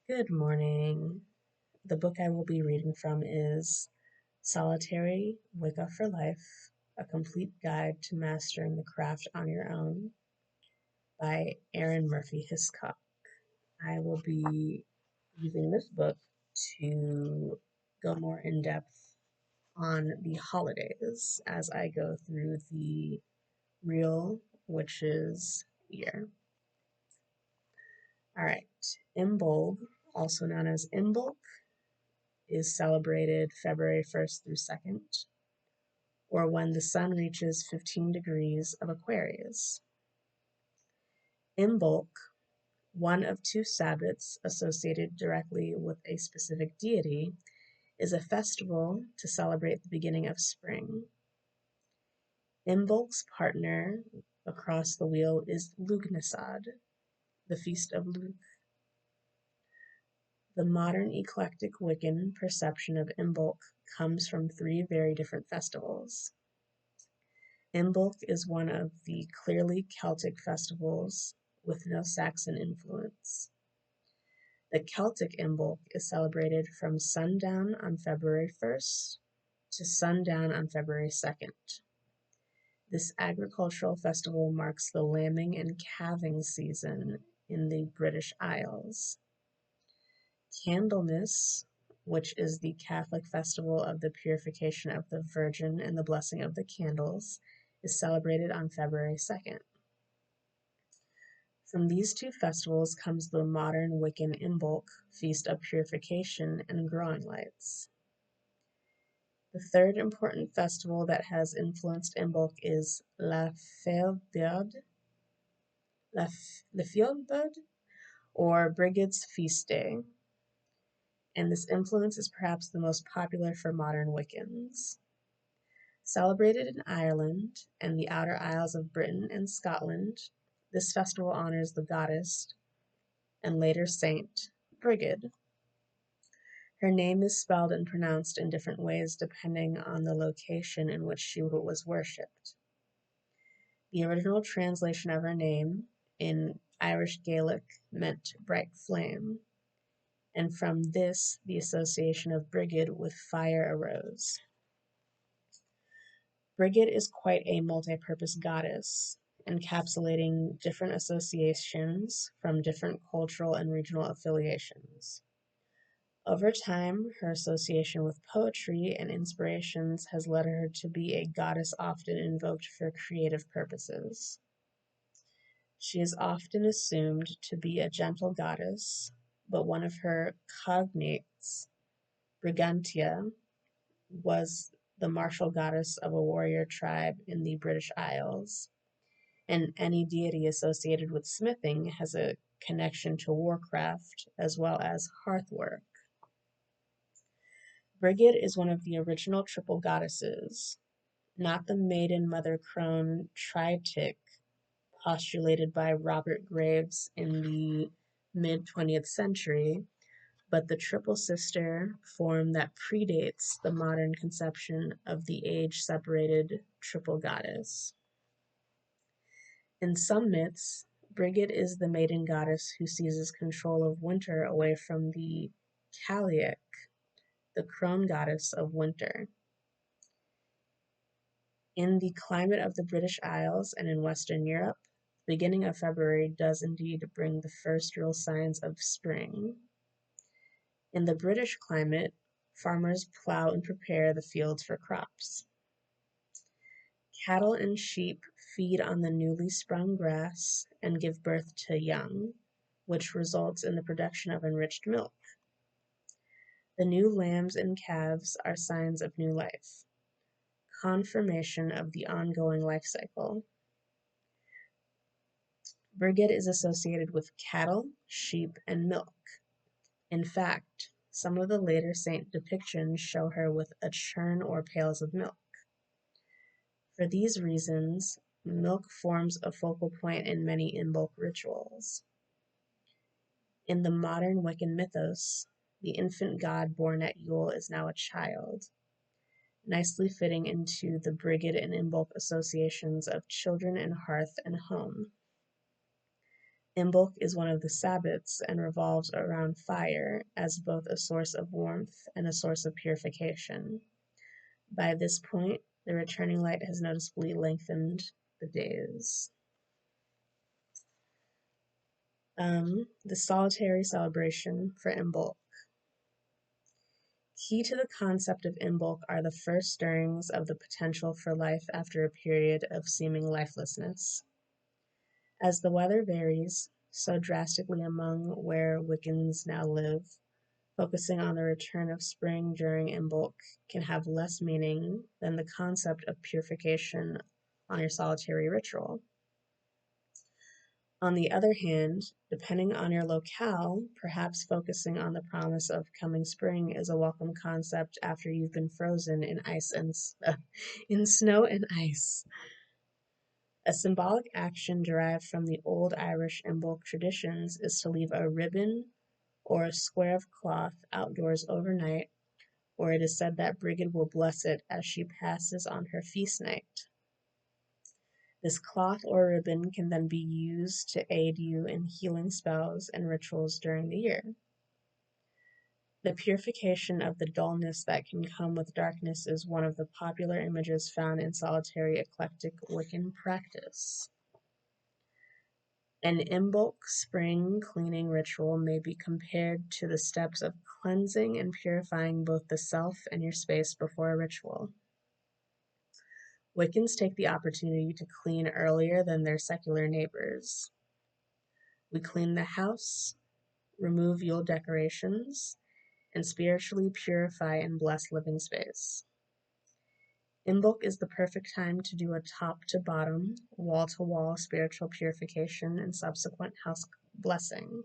Good morning. The book I will be reading from is Solitary Wicca for Life, A Complete Guide to Mastering the Craft on Your Own by Arin Murphy-Hiscock. I will be using this book to go more in depth on the holidays as I go through the real witches year. All right, Imbolg, also known as Imbolc, is celebrated February 1st through 2nd, or when the sun reaches 15 degrees of Aquarius. Imbolc, one of two Sabbats associated directly with a specific deity, is a festival to celebrate the beginning of spring. Imbolc's partner across the wheel is Lughnasadh, the Feast of Lugh. The modern eclectic Wiccan perception of Imbolc comes from three very different festivals. Imbolc is one of the clearly Celtic festivals with no Saxon influence. The Celtic Imbolc is celebrated from sundown on February 1st to sundown on February 2nd. This agricultural festival marks the lambing and calving season in the British Isles. Candlemas, which is the Catholic festival of the purification of the Virgin and the blessing of the candles, is celebrated on February 2nd. From these two festivals comes the modern Wiccan Imbolc, Feast of Purification and Growing Lights. The third important festival that has influenced Imbolc is La Feuillebaude, or Brigid's Feast Day, and this influence is perhaps the most popular for modern Wiccans. Celebrated in Ireland and the outer Isles of Britain and Scotland, this festival honors the goddess and later saint Brigid. Her name is spelled and pronounced in different ways depending on the location in which she was worshipped. The original translation of her name in Irish Gaelic meant bright flame, and from this the association of Brigid with fire arose. Brigid is quite a multi-purpose goddess, encapsulating different associations from different cultural and regional affiliations. Over time, her association with poetry and inspirations has led her to be a goddess often invoked for creative purposes. She is often assumed to be a gentle goddess, but one of her cognates, Brigantia, was the martial goddess of a warrior tribe in the British Isles, and any deity associated with smithing has a connection to warcraft as well as hearthwork. Brigid is one of the original triple goddesses, not the maiden mother crone tritic postulated by Robert Graves in the mid-20th century, but the triple sister form that predates the modern conception of the age-separated triple goddess. In some myths, Brigid is the maiden goddess who seizes control of winter away from the Cailleach, the crone goddess of winter. In the climate of the British Isles and in Western Europe, the beginning of February does indeed bring the first real signs of spring. In the British climate, farmers plow and prepare the fields for crops. Cattle and sheep feed on the newly sprung grass and give birth to young, which results in the production of enriched milk. The new lambs and calves are signs of new life, confirmation of the ongoing life cycle. Brigid is associated with cattle, sheep, and milk. In fact, some of the later saint depictions show her with a churn or pails of milk. For these reasons, milk forms a focal point in many Imbolc rituals. In the modern Wiccan mythos, the infant god born at Yule is now a child, nicely fitting into the Brigid and Imbolc associations of children and hearth and home. Imbolc is one of the Sabbats and revolves around fire as both a source of warmth and a source of purification. By this point, the returning light has noticeably lengthened the days. The solitary celebration for Imbolc. Key to the concept of Imbolc are the first stirrings of the potential for life after a period of seeming lifelessness. As the weather varies so drastically among where Wiccans now live, focusing on the return of spring during Imbolc can have less meaning than the concept of purification on your solitary ritual. On the other hand, depending on your locale, perhaps focusing on the promise of coming spring is a welcome concept after you've been frozen in ice and in snow and ice. A symbolic action derived from the old Irish Imbolc traditions is to leave a ribbon or a square of cloth outdoors overnight, or it is said that Brigid will bless it as she passes on her feast night. This cloth or ribbon can then be used to aid you in healing spells and rituals during the year. The purification of the dullness that can come with darkness is one of the popular images found in solitary eclectic Wiccan practice. An Imbolc spring cleaning ritual may be compared to the steps of cleansing and purifying both the self and your space before a ritual. Wiccans take the opportunity to clean earlier than their secular neighbors. We clean the house, remove Yule decorations, and spiritually purify and bless living space. Imbolc is the perfect time to do a top-to-bottom, wall-to-wall spiritual purification and subsequent house blessing.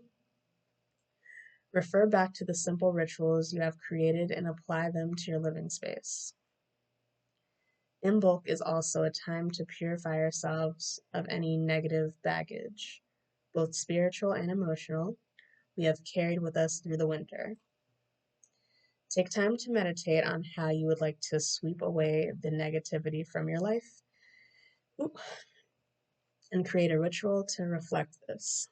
Refer back to the simple rituals you have created and apply them to your living space. Imbolc is also a time to purify ourselves of any negative baggage, both spiritual and emotional, we have carried with us through the winter. Take time to meditate on how you would like to sweep away the negativity from your life and create a ritual to reflect this.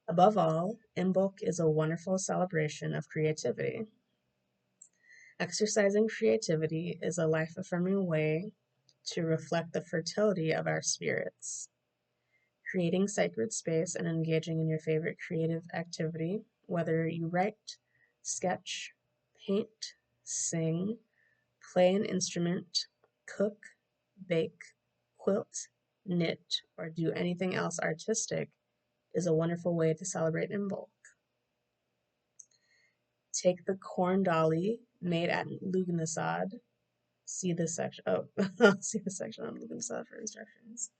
Above all, Imbolc is a wonderful celebration of creativity. Exercising creativity is a life-affirming way to reflect the fertility of our spirits. Creating sacred space and engaging in your favorite creative activity, whether you write, sketch, paint, sing, play an instrument, cook, bake, quilt, knit, or do anything else artistic, is a wonderful way to celebrate Imbolc. Take the corn dolly made at Lugnasad. See the section. See the section on Lugnasad for instructions.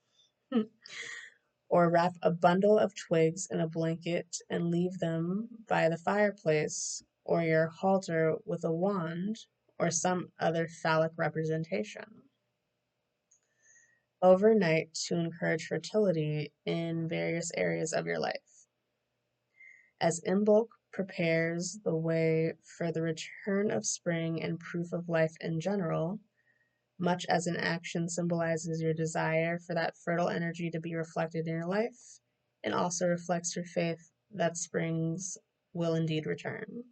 Or wrap a bundle of twigs in a blanket and leave them by the fireplace or your halter with a wand or some other phallic representation. Overnight to encourage fertility in various areas of your life. As Imbolc prepares the way for the return of spring and proof of life in general, much as an action symbolizes your desire for that fertile energy to be reflected in your life, it also reflects your faith that springs will indeed return.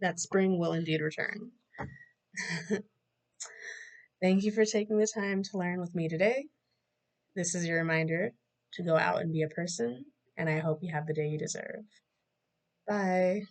That spring will indeed return. Thank you for taking the time to learn with me today. This is your reminder to go out and be a person, and I hope you have the day you deserve. Bye.